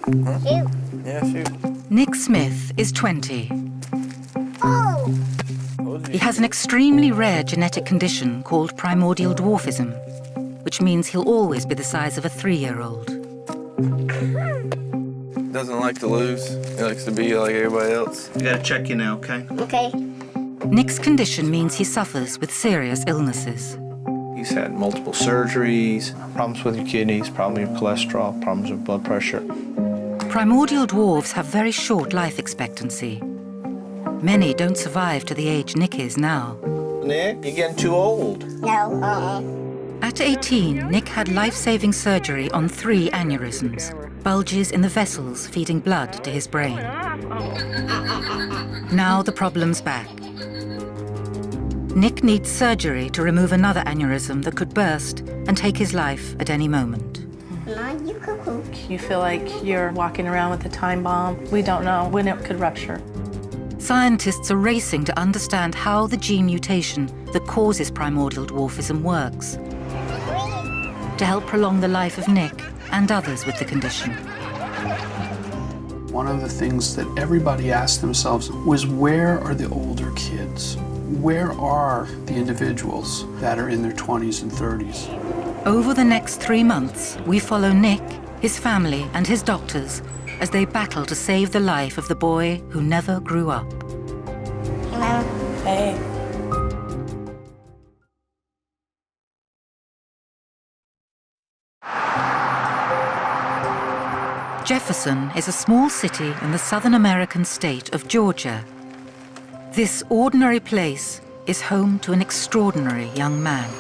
Shoot. Yeah, shoot. Nick Smith is 20. Oh! He has an extremely rare genetic condition called primordial dwarfism, which means he'll always be the size of a 3-year-old. Doesn't like to lose. He likes to be like everybody else. I gotta check you now, okay? Okay. Nick's condition means he suffers with serious illnesses. He's had multiple surgeries, problems with your kidneys, problems with your cholesterol, problems with blood pressure. Primordial dwarves have very short life expectancy. Many don't survive to the age Nick is now. Nick, you're getting too old. No, At 18, Nick had life-saving surgery on 3 aneurysms, bulges in the vessels feeding blood to his brain. Now the problem's back. Nick needs surgery to remove another aneurysm that could burst and take his life at any moment. Mom, you cuckoo. You feel like you're walking around with a time bomb. We don't know when it could rupture. Scientists are racing to understand how the gene mutation that causes primordial dwarfism works, to help prolong the life of Nick and others with the condition. One of the things that everybody asked themselves was, where are the older kids? Where are the individuals that are in their 20s and 30s? Over the next 3 months, we follow Nick, his family, and his doctors as they battle to save the life of the boy who never grew up. Hey, Mom. Hey. Jefferson is a small city in the southern American state of Georgia. This ordinary place is home to an extraordinary young man.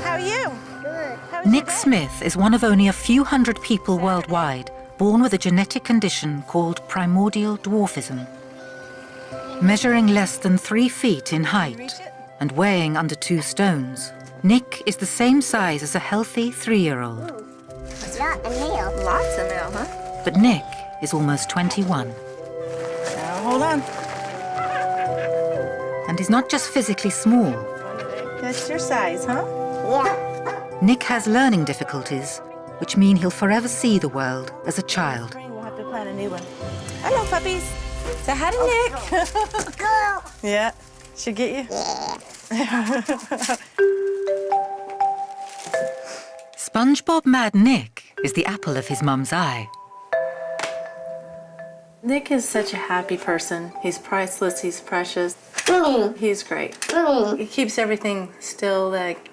How are you? Good. Nick Smith is one of only a few hundred people worldwide born with a genetic condition called primordial dwarfism. Measuring less than 3 feet in height and weighing under 2 stones, Nick is the same size as a healthy 3-year-old. Lot of nail. Lots of nail, huh? But Nick is almost 21. Now, hold on. And he's not just physically small. That's your size, huh? Yeah. Nick has learning difficulties, which mean he'll forever see the world as a child. We'll have to plan a new one. Hello, puppies. Say hi to Nick. Girl. Yeah. Should get you? SpongeBob Mad Nick is the apple of his mum's eye. Nick is such a happy person. He's priceless. He's precious. Boom. He's great. Boom. He keeps everything still like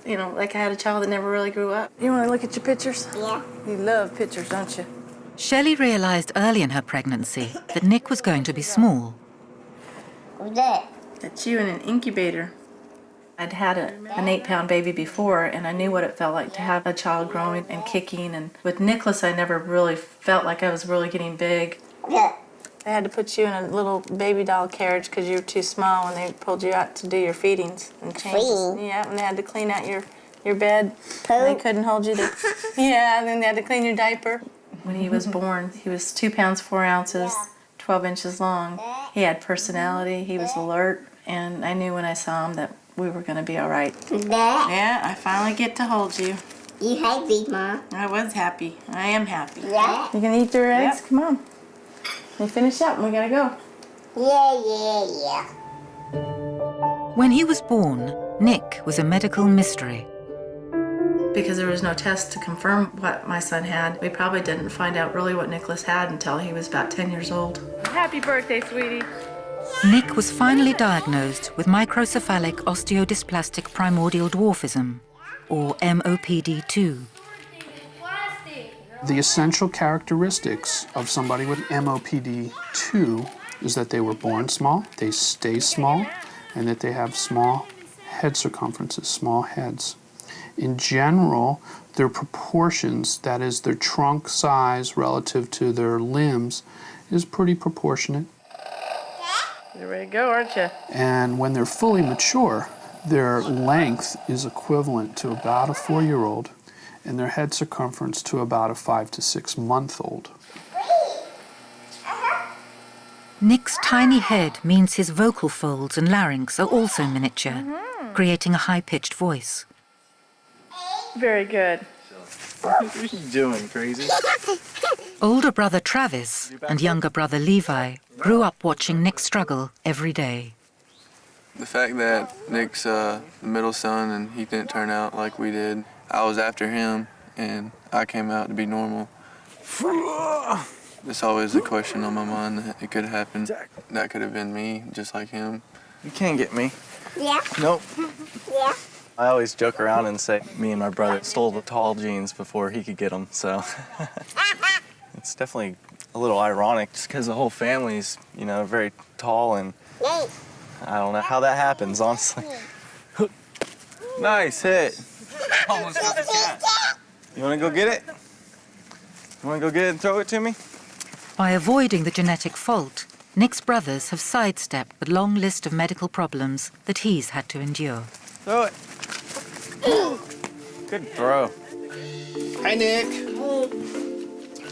I had a child that never really grew up. You want to look at your pictures? Yeah. You love pictures, don't you? Shelley realized early in her pregnancy that Nick was going to be small. Who's that? That's you in an incubator. I'd had an 8-pound baby before, and I knew what it felt like to have a child growing and kicking. And with Nicholas, I never really felt like I was really getting big. Yeah. They had to put you in a little baby doll carriage because you were too small, and they pulled you out to do your feedings and changes. Feeding? Yeah, and they had to clean out your bed. Poop? They couldn't hold you there. Yeah, and then they had to clean your diaper. When he was born, he was 2 pounds 4 ounces, 12 inches long. He had personality. He was alert, and I knew when I saw him that we were going to be all right. That? Yeah, I finally get to hold you. You happy, Mom? I was happy. I am happy. Yeah. You gonna eat your eggs? Yep. Come on. We finish up and we gotta go. Yeah. When he was born, Nick was a medical mystery. Because there was no test to confirm what my son had, we probably didn't find out really what Nicholas had until he was about 10 years old. Happy birthday, sweetie. Nick was finally diagnosed with microcephalic osteodysplastic primordial dwarfism, or MOPD2. The essential characteristics of somebody with MOPD2 is that they were born small, they stay small, and that they have small head circumferences, small heads. In general, their proportions, that is their trunk size relative to their limbs, is pretty proportionate. You're ready to go, aren't you? And when they're fully mature, their length is equivalent to about a 4-year-old, and their head circumference to about a 5 to 6 month old. Nick's tiny head means his vocal folds and larynx are also miniature, creating a high-pitched voice. Very good. What are you doing, crazy? Older brother Travis and younger brother Levi grew up watching Nick struggle every day. The fact that Nick's the middle son and he didn't turn out like we did, I was after him and I came out to be normal. There's always a question on my mind that it could have happened. That could have been me, just like him. You can't get me. Yeah. Nope. Yeah. I always joke around and say me and my brother stole the tall genes before he could get them, so it's definitely a little ironic just because the whole family's, you know, very tall, and I don't know how that happens, honestly. Nice hit. Almost got the cat. You want to go get it? You want to go get it and throw it to me? By avoiding the genetic fault, Nick's brothers have sidestepped the long list of medical problems that he's had to endure. Throw it. Good throw. Hi, Nick.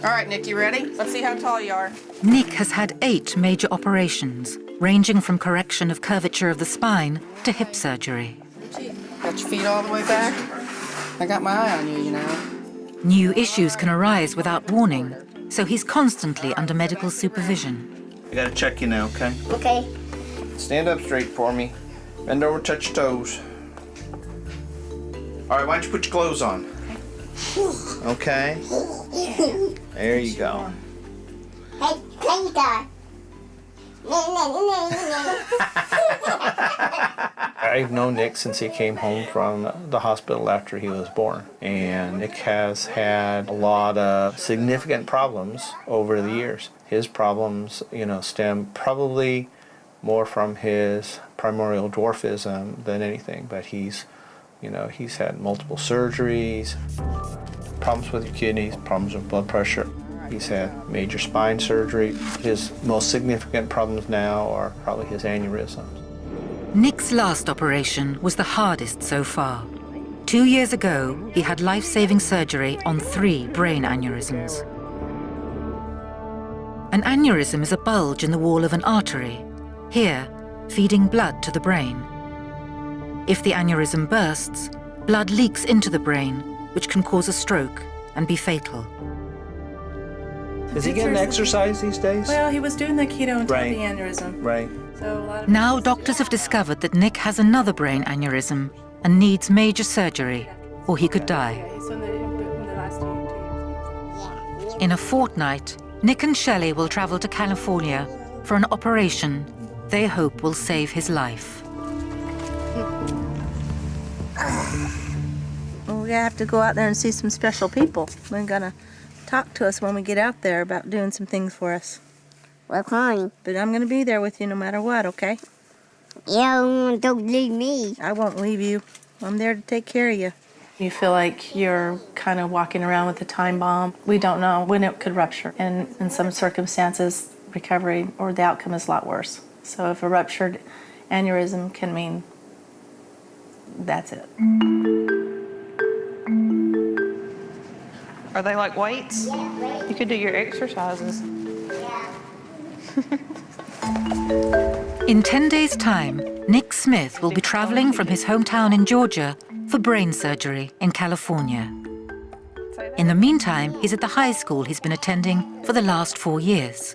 All right, Nick, you ready? Let's see how tall you are. Nick has had 8 major operations, ranging from correction of curvature of the spine to hip surgery. Got your feet all the way back? I got my eye on you, you know. New issues can arise without warning, so he's constantly under medical supervision. I gotta check you now, okay? Okay. Stand up straight for me. Bend over, touch your toes. All right, why don't you put your clothes on? Okay. There you go. Hey, Peter. I've known Nick since he came home from the hospital after he was born. And Nick has had a lot of significant problems over the years. His problems, you know, stem probably more from his primordial dwarfism than anything, but he's had multiple surgeries, problems with your kidneys, problems with blood pressure. He's had major spine surgery. His most significant problems now are probably his aneurysms. Nick's last operation was the hardest so far. 2 years ago, he had life-saving surgery on 3 brain aneurysms. An aneurysm is a bulge in the wall of an artery, here feeding blood to the brain. If the aneurysm bursts, blood leaks into the brain, which can cause a stroke and be fatal. Is he getting exercise these days? Well, he was doing the keto until Right. the aneurysm. Right. So a lot of Now doctors have discovered that Nick has another brain aneurysm and needs major surgery, or he could die. So in the last 2 years. In a fortnight, Nick and Shelley will travel to California for an operation they hope will save his life. Well, we have to go out there and see some special people. They're gonna talk to us when we get out there about doing some things for us. We're fine. But I'm gonna be there with you no matter what, okay? Yeah, don't leave me. I won't leave you. I'm there to take care of you. You feel like you're kind of walking around with a time bomb. We don't know when it could rupture. And in some circumstances, recovery or the outcome is a lot worse. So if a ruptured aneurysm can mean that's it. Are they like weights? Yeah, right. You could do your exercises. Yeah. In 10 days' time, Nick Smith will be traveling from his hometown in Georgia for brain surgery in California. In the meantime, he's at the high school he's been attending for the last 4 years.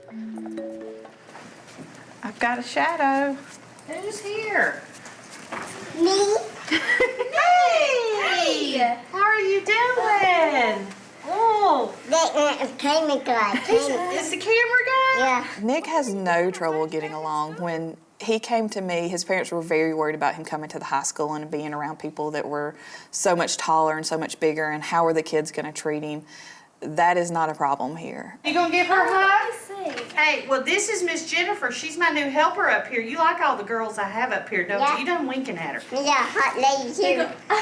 I've got a shadow. Who's here? Me? Hey! How are you doing? Oh, They camera guy. is the camera guy? Yeah. Nick has no trouble getting along. When he came to me, his parents were very worried about him coming to the high school and being around people that were so much taller and so much bigger, and how are the kids going to treat him? That is not a problem here. You gonna give her a hug? Hey, well, this is Miss Jennifer. She's my new helper up here. You like all the girls I have up here, don't Yeah. you? You done winking at her. Yeah, hot lady too. I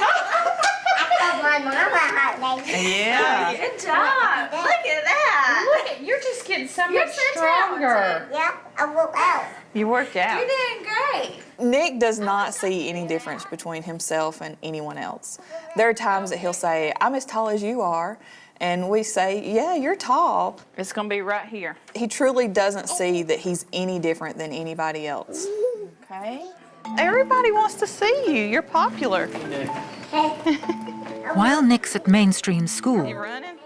told my mama hot lady. Yeah. Good job. Look at that. Look, you're just getting so You're much so stronger. Yeah, I woke out. You worked out. You're doing great. Nick does not see any difference between himself and anyone else. There are times that he'll say, "I'm as tall as you are," and we say, "Yeah, you're tall." It's gonna be right here. He truly doesn't see that he's any different than anybody else. Okay. Everybody wants to see you. You're popular. Hey, While Nick's at mainstream You school, running?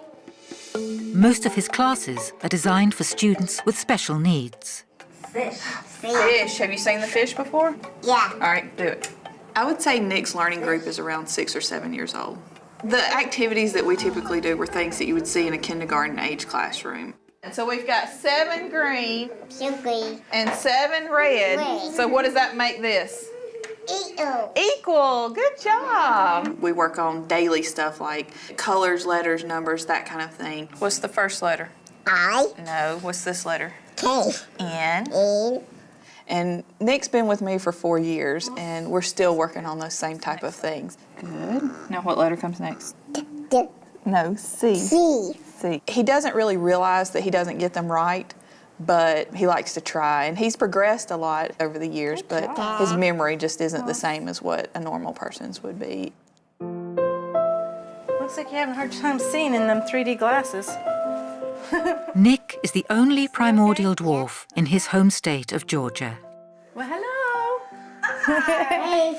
most of his classes are designed for students with special needs. Fish. Have you seen the fish before? Yeah. All right, do it. I would say Nick's learning group is around 6 or 7 years old. The activities that we typically do were things that you would see in a kindergarten age classroom. And so we've got 7 green Sugar. and 7 red. Red. So what does that make this? Eagle. Equal. Good job. We work on daily stuff like colors, letters, numbers, that kind of thing. What's the first letter? I. No. What's this letter? K. N. N. And Nick's been with me for 4 years, and we're still working on those same type of things. Good. Now what letter comes next? D. No, C. C. C. He doesn't really realize that he doesn't get them right, but he likes to try. And he's progressed a lot over the years, but his memory just isn't the same as what a normal person's would be. Looks like you're having a hard time seeing in them 3D glasses. Nick is the only primordial dwarf in his home state of Georgia. Well, hello. Hey.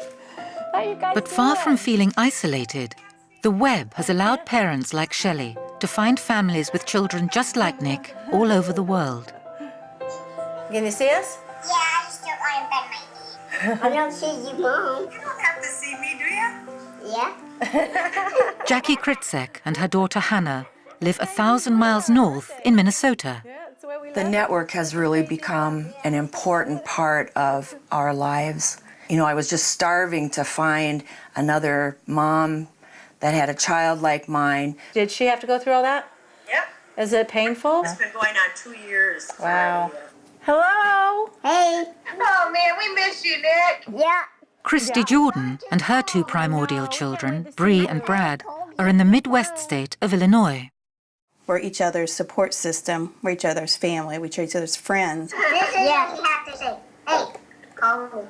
How you guys But far from feeling isolated, the web has allowed parents like Shelley to find families with children just like Nick all over the world. Can you see us? Yeah, I just don't want to bend my knee. I don't see you, Mom. You don't have to see me, do you? Yeah. Jackie Kritzek and her daughter Hannah live 1,000 miles north in Minnesota. The network has really become an important part of our lives. You know, I was just starving to find another mom that had a child like mine. Did she have to go through all that? Yep. Is it painful? It's been going on 2 years. Wow. Hello. Hey. Oh, man, we miss you, Nick. Yeah. Christy Jordan and her 2 primordial children, Bree and Brad, are in the Midwest state of Illinois. We're each other's support system. We're each other's family. We're each other's friends. Yeah, you have to say, hey, call me.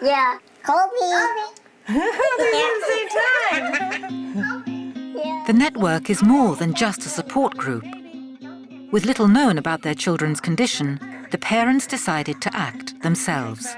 Yeah, call me. The network is more than just a support group. With little known about their children's condition, the parents decided to act themselves.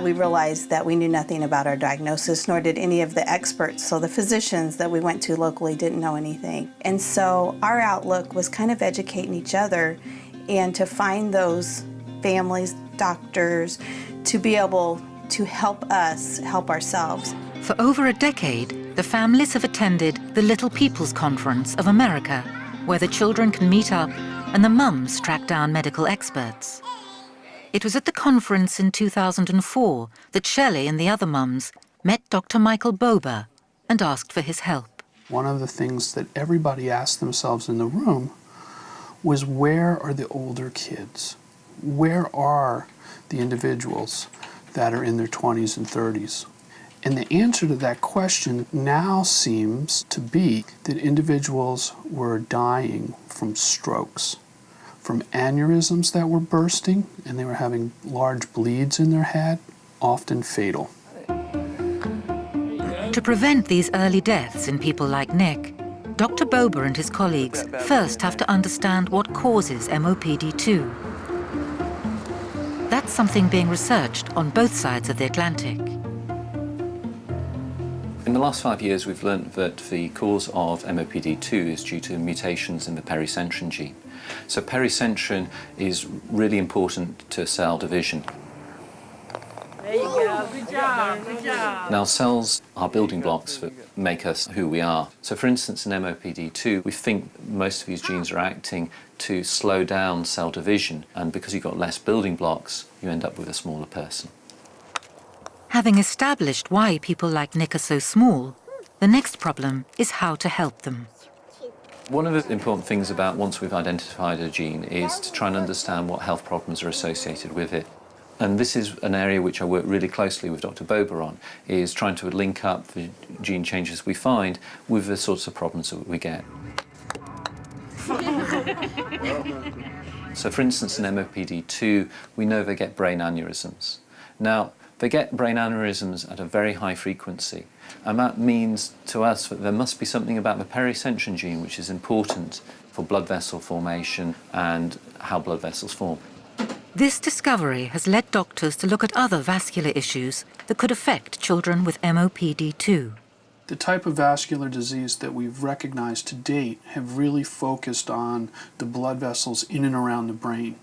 We realized that we knew nothing about our diagnosis, nor did any of the experts. So the physicians that we went to locally didn't know anything. And so our outlook was kind of educating each other and to find those families, doctors, to be able to help us help ourselves. For over a decade, the families have attended the Little People's Conference of America, where the children can meet up and the mums track down medical experts. It was at the conference in 2004 that Shelley and the other mums met Dr. Michael Bober and asked for his help. One of the things that everybody asked themselves in the room was, where are the older kids? Where are the individuals that are in their 20s and 30s? And the answer to that question now seems to be that individuals were dying from strokes, from aneurysms that were bursting, and they were having large bleeds in their head, often fatal. To prevent these early deaths in people like Nick, Dr. Bober and his colleagues first have to understand what causes MOPD2. That's something being researched on both sides of the Atlantic. In the last 5 years, we've learned that the cause of MOPD2 is due to mutations in the pericentrin gene. So pericentrin is really important to cell division. There you go. Good job. Good job. Now, cells are building blocks that make us who we are. So, for instance, in MOPD2, we think most of these genes are acting to slow down cell division, and because you've got less building blocks, you end up with a smaller person. Having established why people like Nick are so small, the next problem is how to help them. One of the important things about once we've identified a gene is to try and understand what health problems are associated with it. And this is an area which I work really closely with Dr. Bober on, is trying to link up the gene changes we find with the sorts of problems that we get. So for instance, in MOPD2, we know they get brain aneurysms. Now, they get brain aneurysms at a very high frequency, and that means to us that there must be something about the pericentrin gene which is important for blood vessel formation and how blood vessels form. This discovery has led doctors to look at other vascular issues that could affect children with MOPD2. The type of vascular disease that we've recognized to date have really focused on the blood vessels in and around the brain.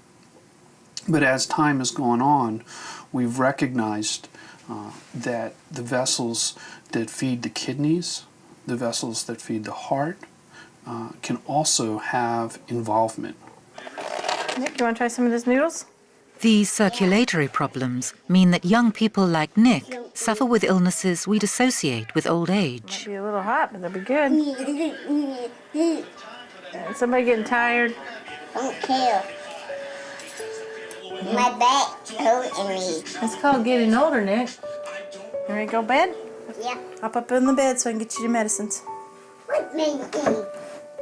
But as time has gone on, we've recognized that the vessels that feed the kidneys, the vessels that feed the heart, can also have involvement. Nick, you want to try some of these noodles? These circulatory problems mean that young people like Nick suffer with illnesses we'd associate with old age. Might be a little hot, but they'll be good. Somebody getting tired? Don't care. My back hurting me. It's called getting older, Nick. You ready to go to bed? Yeah. Hop up in the bed so I can get you your medicines. What medicine?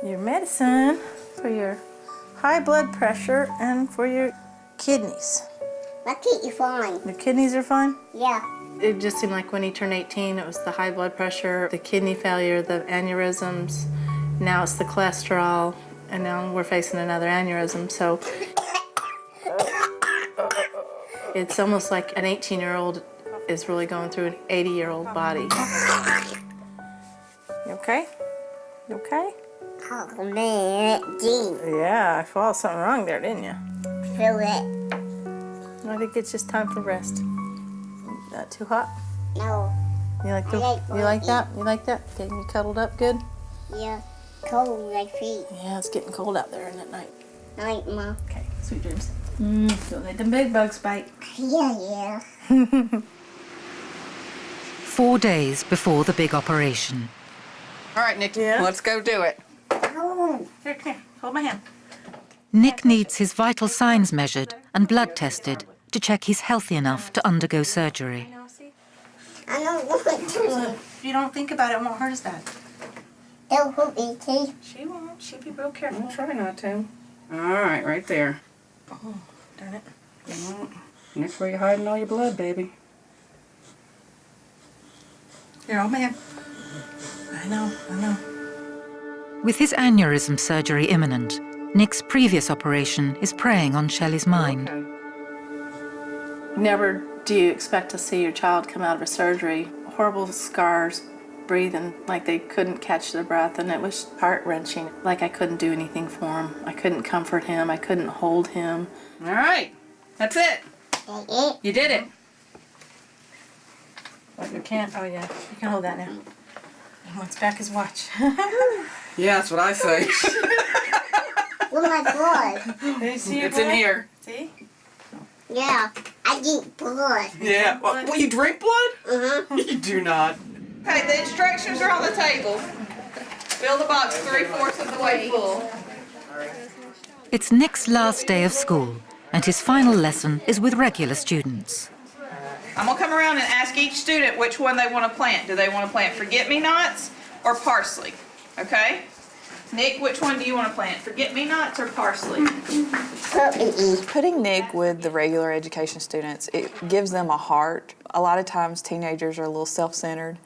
Your medicine for your high blood pressure and for your kidneys. My kidney fine. Your kidneys are fine? Yeah. It just seemed like when he turned 18, it was the high blood pressure, the kidney failure, the aneurysms. Now it's the cholesterol, and now we're facing another aneurysm. So it's almost like an 18-year-old is really going through an 80-year-old body. You okay? You okay? Oh man, gee. Yeah, I thought something wrong there, didn't you? Feel it. I think it's just time for rest. Not too hot? No. You like the? You like that? You like that? Getting you cuddled up good? Yeah. Cold my feet. Yeah, it's getting cold out there, isn't it, night? Night, Mom. Okay, sweet dreams. Don't let them big bugs bite. Yeah. 4 days before the big operation. All right, Nick, Yeah? let's go do it. Here, come here. Hold my hand. Nick needs his vital signs measured and blood tested to check he's healthy enough to undergo surgery. I don't want to. If you don't think about it, it won't hurt his dad. Don't hurt me, T. She won't. She'll be real careful. I'll try not to. All right, right there. Oh, darn it. That's where you're hiding all your blood, baby. Here, hold my hand. I know. With his aneurysm surgery imminent, Nick's previous operation is preying on Shelley's mind. Never do you expect to see your child come out of a surgery. Horrible scars, breathing like they couldn't catch their breath, and it was heart-wrenching. Like I couldn't do anything for him. I couldn't comfort him. I couldn't hold him. All right, that's it. You did it. You can't. Oh yeah, you can hold that now. He wants back his watch. Yeah, that's what I say. Where's my blood? Did you see your It's in blood? here. See? Yeah. I drink blood. Yeah. Well, you drink blood? Uh-huh. You do not. Okay, the instructions are on the table. Fill the box 3/4 of the way full. It's Nick's last day of school, and his final lesson is with regular students. I'm gonna come around and ask each student which one they want to plant. Do they want to plant forget-me-nots or parsley? Okay? Nick, which one do you want to plant? Forget-me-nots or parsley? Putting Nick with the regular education students, it gives them a heart. A lot of times teenagers are a little self-centered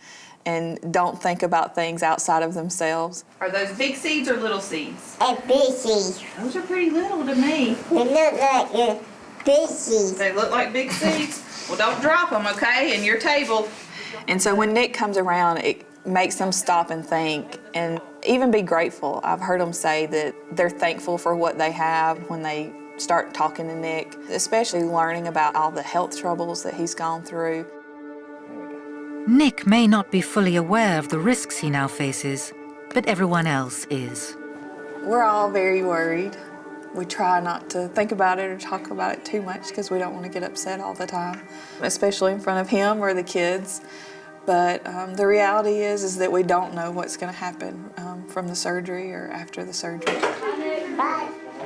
and don't think about things outside of themselves. Are those big seeds or little seeds? A big seed. Those are pretty little to me. They look like a big seed. They look like big seeds. Well, don't drop them, okay, in your table. And so when Nick comes around, it makes them stop and think and even be grateful. I've heard them say that they're thankful for what they have when they start talking to Nick, especially learning about all the health troubles that he's gone through. Nick may not be fully aware of the risks he now faces, but everyone else is. We're all very worried. We try not to think about it or talk about it too much because we don't want to get upset all the time, especially in front of him or the kids. But the reality is that we don't know what's going to happen from the surgery or after the surgery.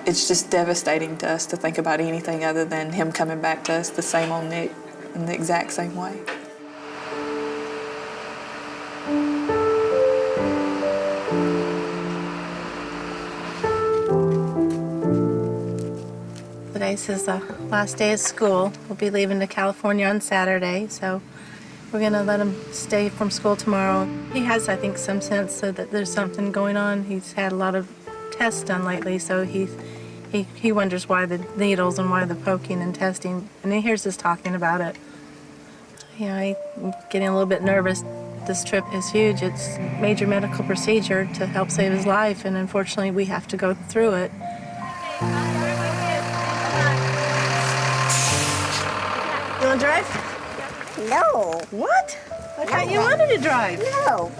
It's just devastating to us to think about anything other than him coming back to us the same old Nick in the exact same way. Today's his last day of school. We'll be leaving to California on Saturday, so we're gonna let him stay from school tomorrow. He has, I think, some sense so that there's something going on. He's had a lot of tests done lately, so he wonders why the needles and why the poking and testing, and he hears us talking about it. You know, I'm getting a little bit nervous. This trip is huge. It's a major medical procedure to help save his life, and unfortunately we have to go through it. You want to drive? No. What? I thought you wanted to drive. No.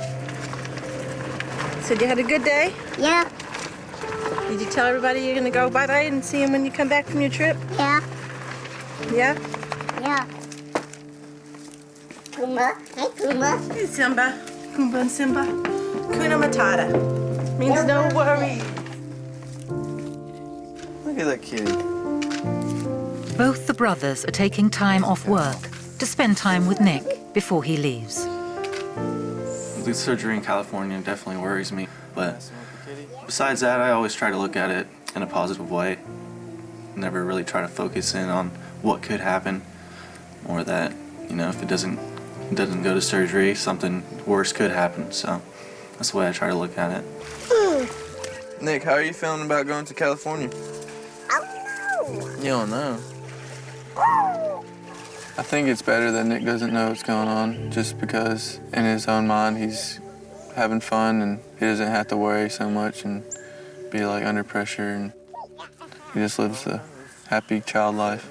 So you had a good day? Yeah. Did you tell everybody you're going to go bye-bye and see him when you come back from your trip? Yeah. Yeah? Yeah. Kumba. Hey, Kumba. Hey, Simba. Kumba and Simba. Kuna Matata. Means no worries. Look at that kitty. Both the brothers are taking time off work to spend time with Nick before he leaves. The surgery in California definitely worries me, but besides that, I always try to look at it in a positive way. Never really try to focus in on what could happen, or that, you know, if it doesn't go to surgery, something worse could happen. So that's the way I try to look at it. Nick, how are you feeling about going to California? I don't know. You don't know. I think it's better that Nick doesn't know what's going on, just because in his own mind he's having fun and he doesn't have to worry so much and be like under pressure, and he just lives the happy child life.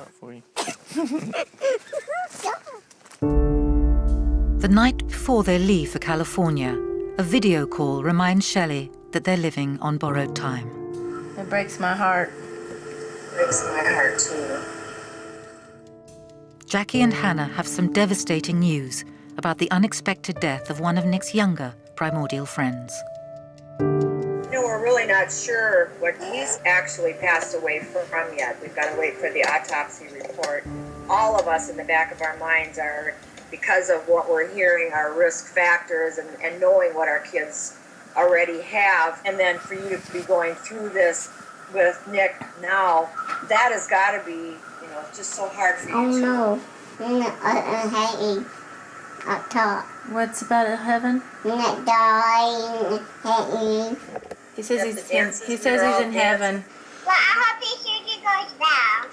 The night before they leave for California, a video call reminds Shelley that they're living on borrowed time. It breaks my heart. Breaks my heart too. Jackie and Hannah have some devastating news about the unexpected death of one of Nick's younger primordial friends. No, we're really not sure what he's actually passed away from yet. We've got to wait for the autopsy report. All of us in the back of our minds are, because of what we're hearing, our risk factors and knowing what our kids already have. And then for you to be going through this with Nick now, that has got to be, you know, just so hard for you. Oh no. Hey, up top. What's about it, heaven? Nick died. Hey. He says he's in heaven. Well, I hope he surgery goes down.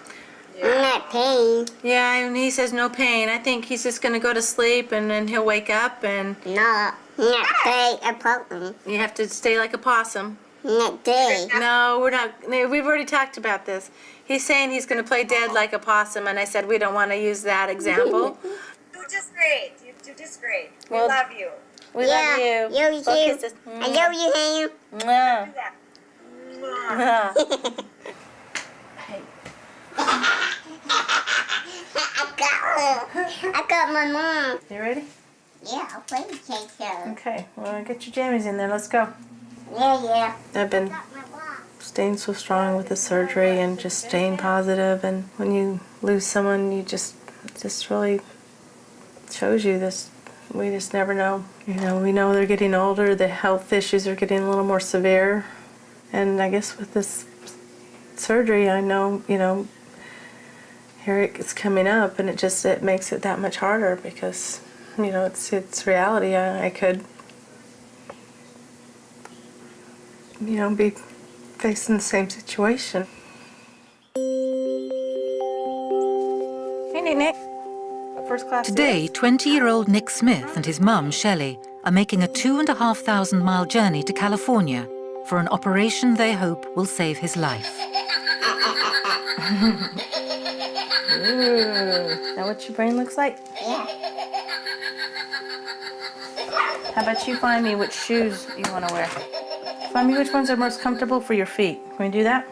Not pain. Yeah, and he says no pain. I think he's just going to go to sleep and then he'll wake up and... No, not stay a possum. You have to stay like a possum. Not day. No, we're not. We've already talked about this. He's saying he's going to play dead like a possum, and I said we don't want to use that example. You do just great. You do just great. We Well, love you. We love you. Love you Well, too. kisses. I love you, Ham. Mwah. Do that. I got my mom. You ready? Yeah, I'll play the cake so. Okay. Well, get your jammies in there. Let's go. Yeah. I've been Got my watch. staying so strong with the surgery and just staying positive. And when you lose someone, you just really shows you this. We just never know. You know, we know they're getting older. The health issues are getting a little more severe. And I guess with this surgery, I know, you know, here it's coming up, and it makes it that much harder because, you know, it's reality. I could, you know, be facing the same situation. Hey, Nick. First class. Today, 20-year-old Nick Smith and his mum, Shelley, are making a 2,500-mile journey to California for an operation they hope will save his life. Ooh, is that what your brain looks like? Yeah. How about you find me which shoes you want to wear? Find me which ones are most comfortable for your feet. Can we do that?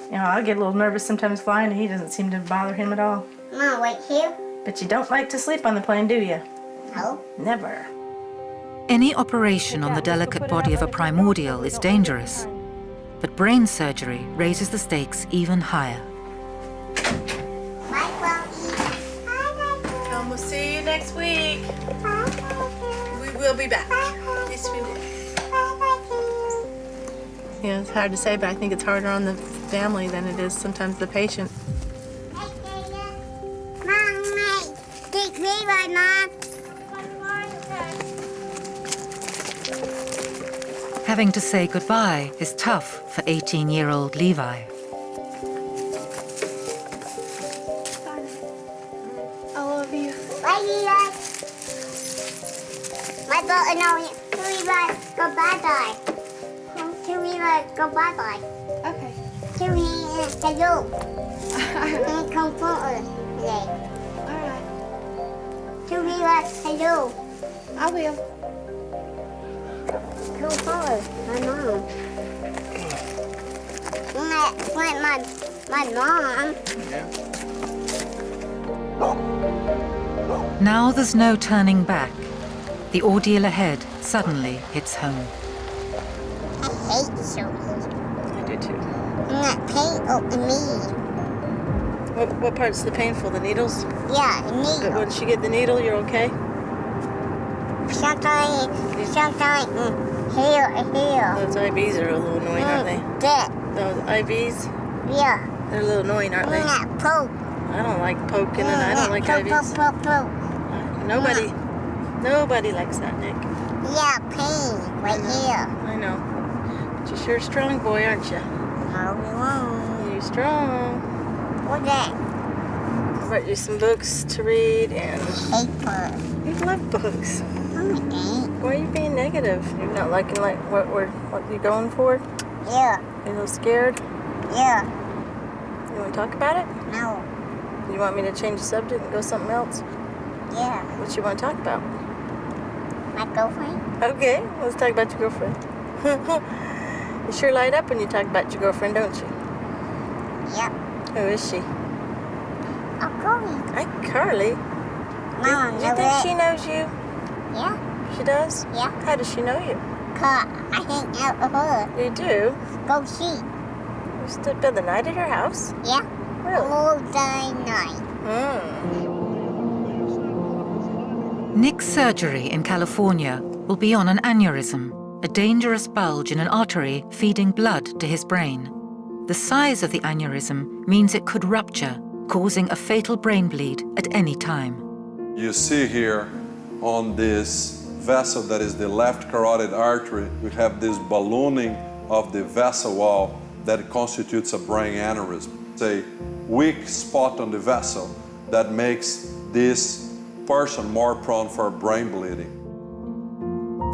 You know, I get a little nervous sometimes flying, and he doesn't seem to bother him at all. Mom, wait here. But you don't like to sleep on the plane, do you? No. Never. Any operation on the delicate body of a primordial is dangerous, but brain surgery raises the stakes even higher. Bye, Bobby. Come, we'll see you next week. We will be back. Yes, we will. Yeah, it's hard to say, but I think it's harder on the family than it is sometimes the patient. Mom, take me right, Mom. Having to say goodbye is tough for 18-year-old Levi. I love you. Bye, Levi. go bye-bye. Till we go bye-bye. Okay. Till we hello. And come forward today. All right. Till we hello. I will. Come forward, my mom. My mom. Now there's no turning back. The ordeal ahead suddenly hits home. I hate surgery. I do too. Not painful to me. What part's the painful? The needles? Yeah, the But needle. once you get the needle, you're okay? Sometimes here. Those IVs are a little annoying, aren't they? That. Those IVs? Yeah. They're a little annoying, aren't they? Not poke. I don't like poking and I don't like IVs. Poke. Nobody likes that, Nick. Yeah, pain right here. I know. But you're sure a strong boy, aren't you? You're strong. What's that? I brought you some books to read and... Paper. You love books. No, I ain't. Why are you being negative? You're not liking what you're going for? Yeah. You're a little scared? Yeah. You want to talk about it? No. You want me to change the subject and go something else? Yeah. What you want to talk about? My girlfriend? Okay, let's talk about your girlfriend. You sure light up when you talk about your girlfriend, don't you? Yep. Who is she? Oh, Carly. Hey, Carly. Mom, Do you think she knows you? Yeah. She does? Yeah. How does she know you? 'Cause I hang out with her. You do? Go see. You spend the night at her house? Yeah. Really? All day night. Nick's surgery in California will be on an aneurysm, a dangerous bulge in an artery feeding blood to his brain. The size of the aneurysm means it could rupture, causing a fatal brain bleed at any time. You see here on this vessel that is the left carotid artery, we have this ballooning of the vessel wall that constitutes a brain aneurysm. It's a weak spot on the vessel that makes this person more prone for brain bleeding.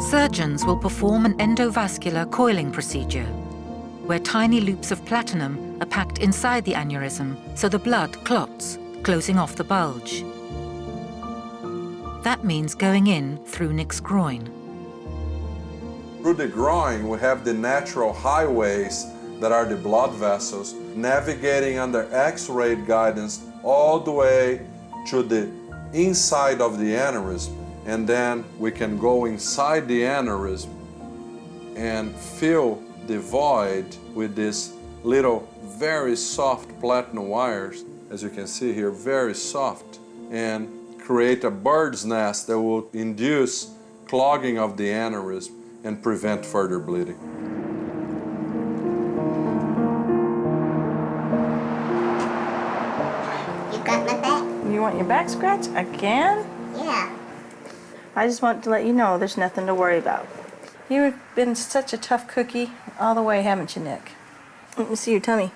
Surgeons will perform an endovascular coiling procedure, where tiny loops of platinum are packed inside the aneurysm so the blood clots, closing off the bulge. That means going in through Nick's groin. Through the groin, we have the natural highways that are the blood vessels, navigating under X-ray guidance all the way to the inside of the aneurysm. And then we can go inside the aneurysm and fill the void with these little, very soft platinum wires, as you can see here, very soft, and create a bird's nest that will induce clogging of the aneurysm and prevent further bleeding. You got my back? You want your back scratched again? Yeah. I just want to let you know there's nothing to worry about. You've been such a tough cookie all the way, haven't you, Nick? Let me see your tummy.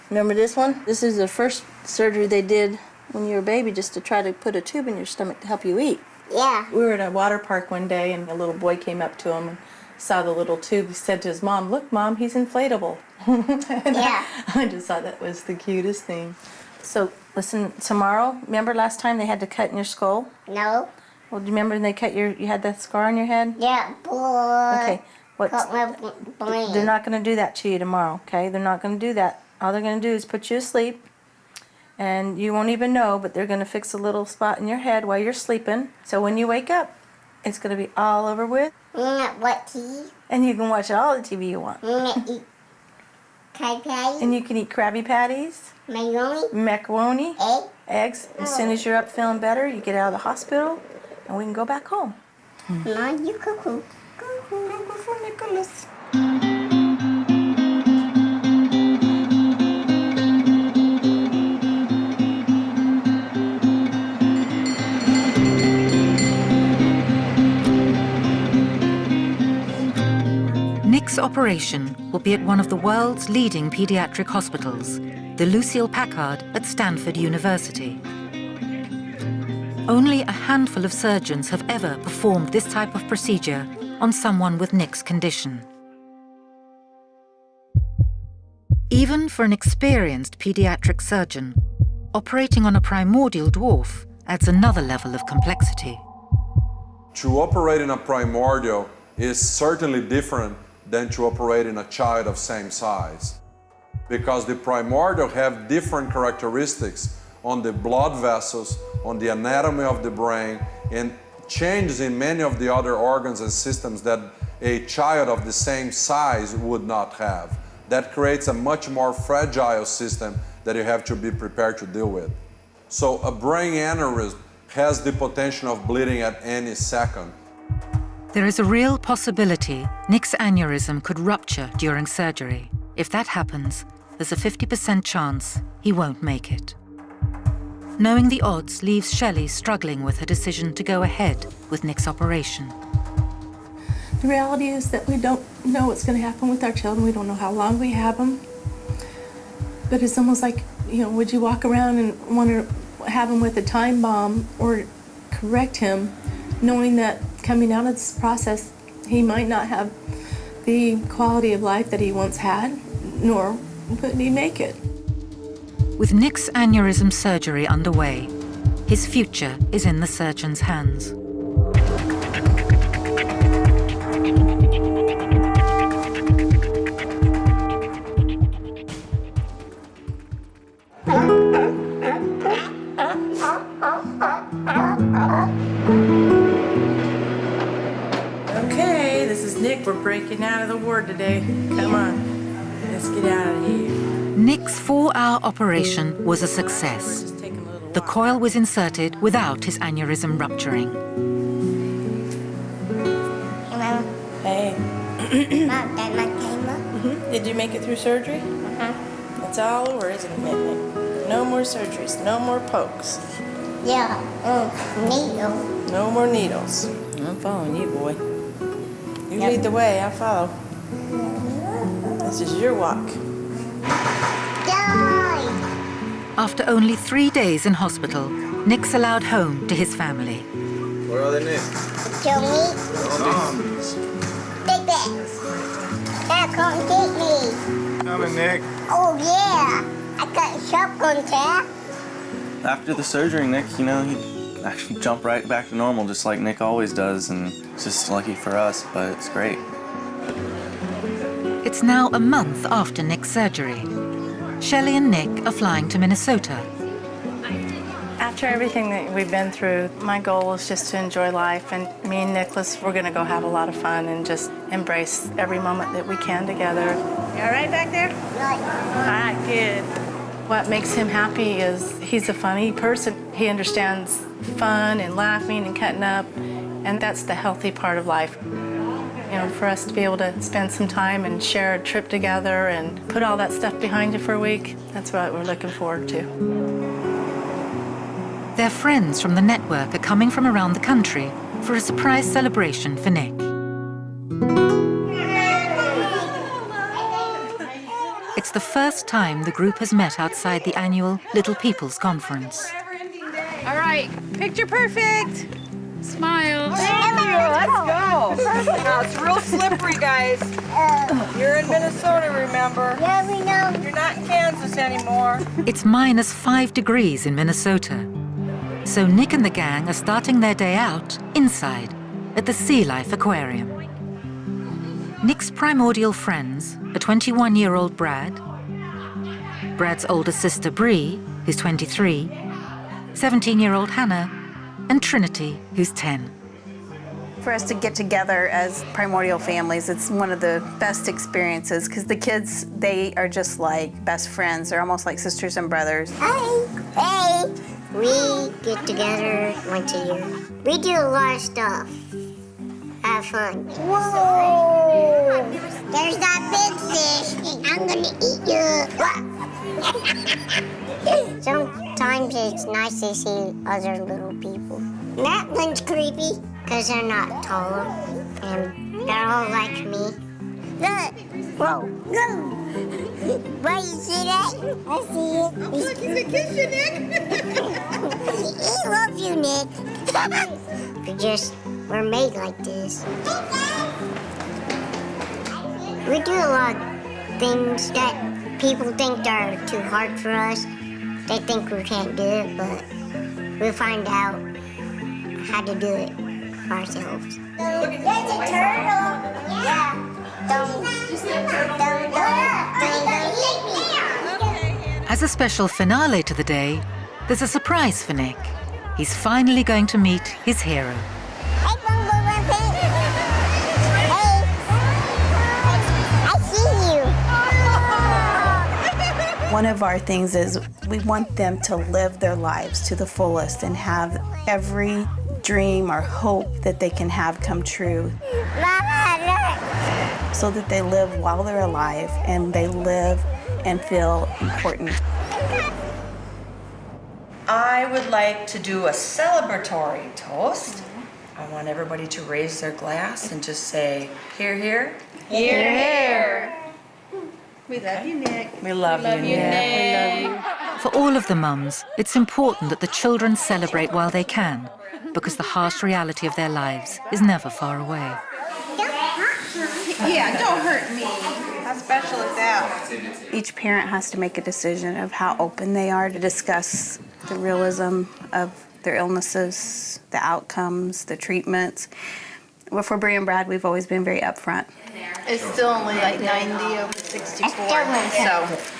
Remember this one? This is the first surgery they did when you were a baby, just to try to put a tube in your stomach to help you eat. Yeah. We were at a water park one day and a little boy came up to him and saw the little tube. He said to his mom, "Look, Mom, he's inflatable." Yeah. I just thought that was the cutest thing. So listen, tomorrow, remember last time they had to cut in your skull? No. Well, do you remember when they cut you had that scar on your head? Yeah, boy. Okay. Cut my brain. They're not going to do that to you tomorrow, okay? They're not going to do that. All they're going to do is put you to sleep, and you won't even know, but they're going to fix a little spot in your head while you're sleeping. So when you wake up, it's going to be all over with. What TV? And you can watch all the TV you want. Eat Krabby Patty. And you can eat Krabby Patties, macaroni, eggs. As soon as you're up feeling better, you get out of the hospital, and we can go back home. Mom, you cuckoo. Cuckoo for Nicholas. Nick's operation will be at one of the world's leading pediatric hospitals, the Lucile Packard at Stanford University. Only a handful of surgeons have ever performed this type of procedure on someone with Nick's condition. Even for an experienced pediatric surgeon, operating on a primordial dwarf adds another level of complexity. To operate in a primordial is certainly different than to operate in a child of same size, because the primordial have different characteristics on the blood vessels, on the anatomy of the brain, and changes in many of the other organs and systems that a child of the same size would not have. That creates a much more fragile system that you have to be prepared to deal with. So a brain aneurysm has the potential of bleeding at any second. There is a real possibility Nick's aneurysm could rupture during surgery. If that happens, there's a 50% chance he won't make it. Knowing the odds leaves Shelley struggling with her decision to go ahead with Nick's operation. The reality is that we don't know what's going to happen with our children. We don't know how long we have them. But it's almost like, would you walk around and want to have him with a time bomb or correct him, knowing that coming out of this process, he might not have the quality of life that he once had, nor would he make it. With Nick's aneurysm surgery underway, his future is in the surgeon's hands. Okay, this is Nick. We're breaking out of the ward today. Come on, let's get out of here. Nick's 4-hour operation was a success. The coil was inserted without his aneurysm rupturing. Hey. Mom, that my camera? Did you make it through surgery? It's all over, isn't it, Nick? No more surgeries, no more pokes. Yeah, needle. No more needles. I'm following you, boy. You lead the way, I follow. This is your walk. After only 3 days in hospital, Nick's allowed home to his family. Where are they, Nick? Joey. Take that. Dad, come get me. Coming, Nick. Oh, yeah. I got shotgun, Dad. After the surgery, Nick, he actually jumped right back to normal, just like Nick always does, and it's just lucky for us, but it's great. It's now a month after Nick's surgery. Shelley and Nick are flying to Minnesota. After everything that we've been through, my goal is just to enjoy life, and me and Nicholas, we're gonna go have a lot of fun and just embrace every moment that we can together. You all right back there? All right, good. What makes him happy is he's a funny person. He understands fun and laughing and cutting up, and that's the healthy part of life. For us to be able to spend some time and share a trip together and put all that stuff behind you for a week, that's what we're looking forward to. Their friends from the network are coming from around the country for a surprise celebration for Nick. It's the first time the group has met outside the annual Little People's Conference. All right, picture perfect. Smile. Thank you. Let's go. Now, it's real slippery, guys. You're in Minnesota, remember? Yeah, we know. You're not in Kansas anymore. It's -5 degrees in Minnesota. So Nick and the gang are starting their day out inside at the Sea Life Aquarium. Nick's primordial friends are 21-year-old Brad, Brad's older sister Bree, who's 23, 17-year-old Hannah, and Trinity, who's 10. For us to get together as primordial families, it's one of the best experiences because the kids, they are just like best friends. They're almost like sisters and brothers. Hey. Hey. We get together once a year. We do a lot of stuff. Have fun. Whoa! There's that big fish. I'm gonna eat you. Sometimes it's nice to see other little people. That one's creepy because they're not taller and they're all like me. Whoa. Go. Why, you see that? I see it. Oh, look, he's gonna kiss you, Nick. He loves you, Nick. We're made like this. We do a lot of things that people think are too hard for us. They think we can't do it, but we'll find out how to do it for ourselves. There's a turtle. Yeah. As a special finale to the day, there's a surprise for Nick. He's finally going to meet his hero. Hey, Bumblebee. Hey. I see you. One of our things is we want them to live their lives to the fullest and have every dream or hope that they can have come true. Mama, look. So that they live while they're alive and they live and feel important. I would like to do a celebratory toast. I want everybody to raise their glass and just say, here, here. Here, here. We love you, Nick. We love you, Nick. For all of the mums, it's important that the children celebrate while they can, because the harsh reality of their lives is never far away. Yeah, don't hurt me. How special is that? Each parent has to make a decision of how open they are to discuss the realism of their illnesses, the outcomes, the treatments. Well, for Bree and Brad, we've always been very upfront. It's still only like 90 over 64, so I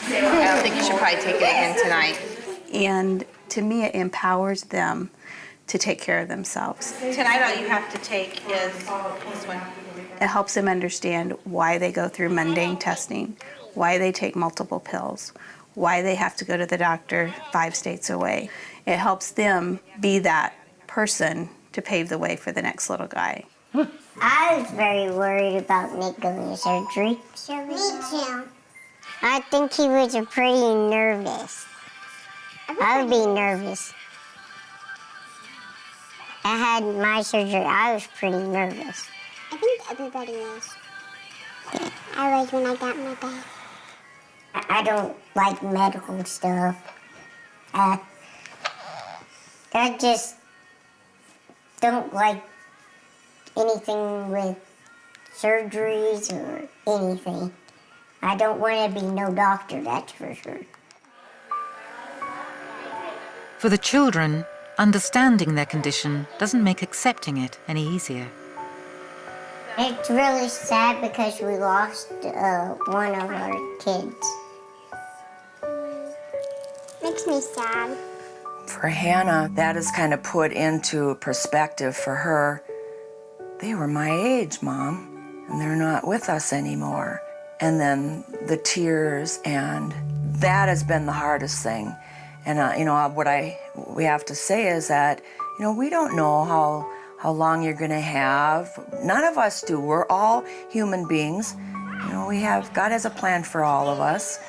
don't think you should probably take it again tonight. And to me, it empowers them to take care of themselves. Tonight all you have to take is this one. It helps them understand why they go through mundane testing, why they take multiple pills, why they have to go to the doctor 5 states away. It helps them be that person to pave the way for the next little guy. I was very worried about Nick going to surgery. Me too. I think he was pretty nervous. I would be nervous. I had my surgery. I was pretty nervous. I think everybody was. Yeah. I was when I got my back. I don't like medical stuff. I just don't like anything with surgeries or anything. I don't want to be no doctor, that's for sure. For the children, understanding their condition doesn't make accepting it any easier. It's really sad because we lost one of our kids. Makes me sad. For Hannah, that is kind of put into perspective for her. They were my age, Mom, and they're not with us anymore. And then the tears, and that has been the hardest thing. And what we have to say is that, we don't know how long you're gonna have. None of us do. We're all human beings. God has a plan for all of us.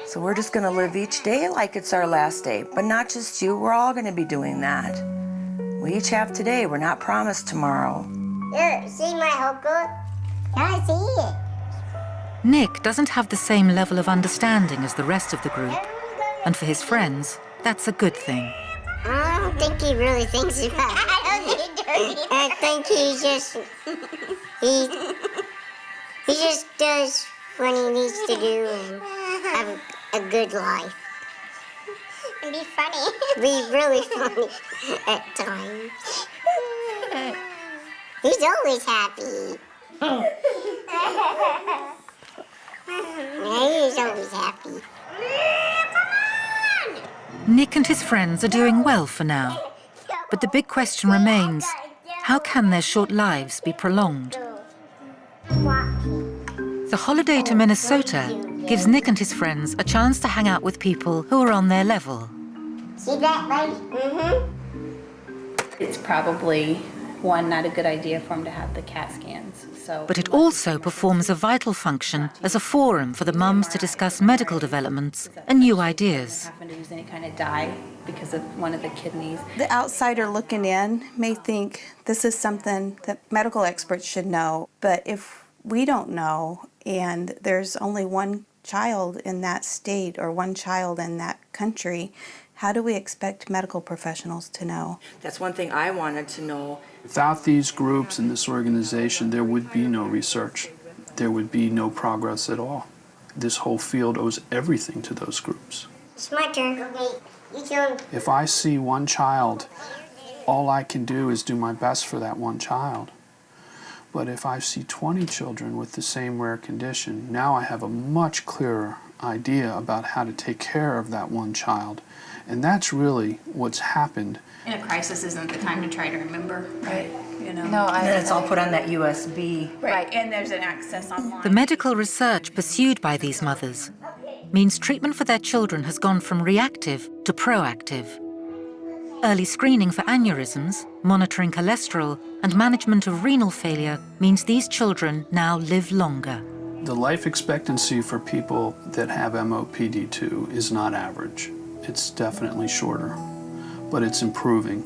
So we're just gonna live each day like it's our last day. But not just you, we're all gonna be doing that. We each have today, we're not promised tomorrow. Here, see my hooker? Can I see it? Nick doesn't have the same level of understanding as the rest of the group, and for his friends, that's a good thing. I don't think he really thinks about it. I think he just does what he needs to do and have a good life. And be funny. Be really funny at times. He's always happy. He's always happy. Nick and his friends are doing well for now, but the big question remains, how can their short lives be prolonged? The holiday to Minnesota gives Nick and his friends a chance to hang out with people who are on their level. See that, buddy? Mm-hmm. It's probably, not a good idea for him to have the CAT scans. But it also performs a vital function as a forum for the mums to discuss medical developments and new ideas. Happen to use any kind of dye because of one of the kidneys. The outsider looking in may think this is something that medical experts should know, but if We don't know, and there's only one child in that state or one child in that country. How do we expect medical professionals to know? That's one thing I wanted to know. Without these groups and this organization, there would be no research. There would be no progress at all. This whole field owes everything to those groups. It's my turn. Okay, you turn. If I see one child, all I can do is do my best for that one child. But if I see 20 children with the same rare condition, now I have a much clearer idea about how to take care of that one child. And that's really what's happened. In a crisis isn't the time to try to remember, right? You know. No, and then it's all put on that USB. Right, and there's an access online. The medical research pursued by these mothers means treatment for their children has gone from reactive to proactive. Early screening for aneurysms, monitoring cholesterol, and management of renal failure means these children now live longer. The life expectancy for people that have MOPD2 is not average. It's definitely shorter, but it's improving.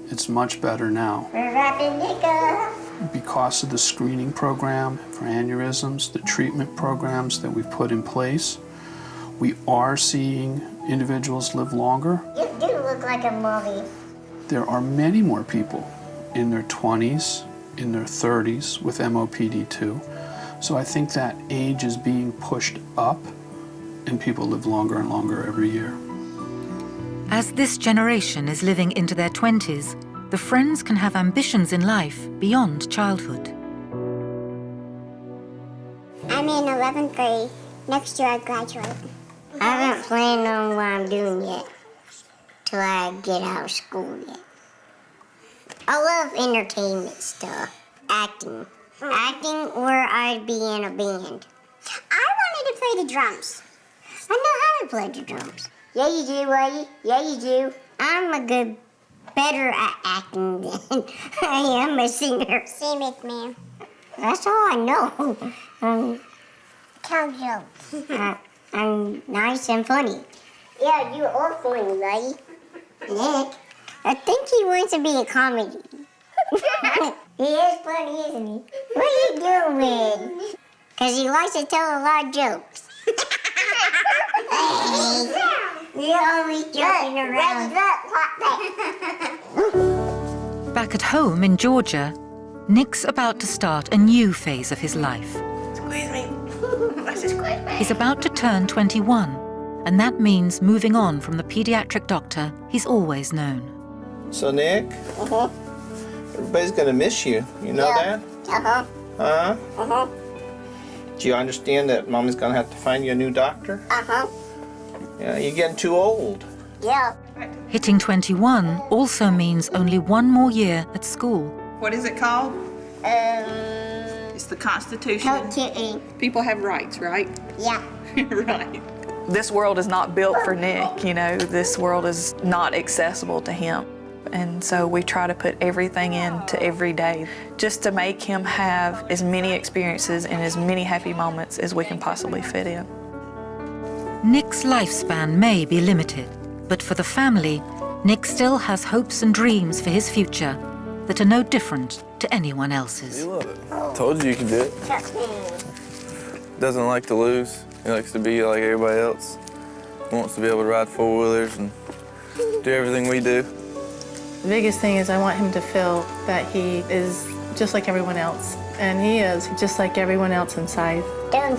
It's much better now. We're wrapping Nick up. Because of the screening program for aneurysms, the treatment programs that we've put in place, we are seeing individuals live longer. You do look like a mommy. There are many more people in their 20s, in their 30s with MOPD2. So I think that age is being pushed up and people live longer and longer every year. As this generation is living into their 20s, the friends can have ambitions in life beyond childhood. I'm in 11th grade. Next year I graduate. I haven't planned on what I'm doing yet, till I get out of school yet. I love entertainment stuff, acting. Acting where I'd be in a band. I wanted to play the drums. I know how to play the drums. Yeah, you do, Whitey. Yeah, you do. I'm better at acting than I am a singer. Same with me. That's all I know. Tell jokes. I'm nice and funny. Yeah, you are funny, lady. Nick, I think he wants to be a comedy. He is funny, isn't he? What are you doing? Because he likes to tell a lot of jokes. You're always joking around. Back at home in Georgia, Nick's about to start a new phase of his life. Squeeze me. He's about to turn 21, and that means moving on from the pediatric doctor he's always known. So, Nick, everybody's going to miss you. You know that? Uh-huh. Huh? Uh-huh. Do you understand that Mommy's going to have to find you a new doctor? Uh-huh. Yeah, you're getting too old. Yeah. Hitting 21 also means only one more year at school. What is it called? It's the Constitution. People have rights, right? Yeah. Right. This world is not built for Nick, you know, this world is not accessible to him. And so we try to put everything into every day just to make him have as many experiences and as many happy moments as we can possibly fit in. Nick's lifespan may be limited, but for the family, Nick still has hopes and dreams for his future that are no different to anyone else's. You love it. Told you you could do it. Doesn't like to lose. He likes to be like everybody else. Wants to be able to ride four-wheelers and do everything we do. The biggest thing is I want him to feel that he is just like everyone else. And he is just like everyone else inside. Done.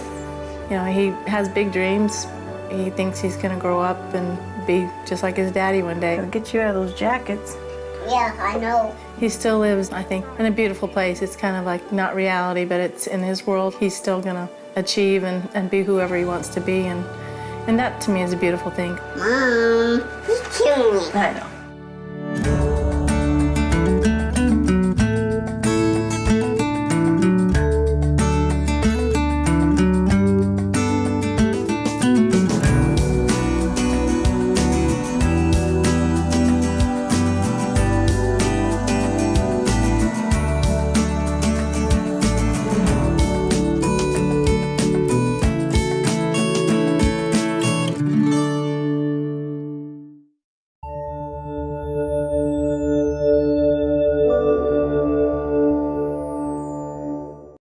You know, he has big dreams. He thinks he's gonna grow up and be just like his daddy one day. It'll get you out of those jackets. Yeah, I know. He still lives, I think, in a beautiful place. It's kind of like not reality, but it's in his world. He's still gonna achieve and be whoever he wants to be. And that to me is a beautiful thing. Mom, he's killing me. I know.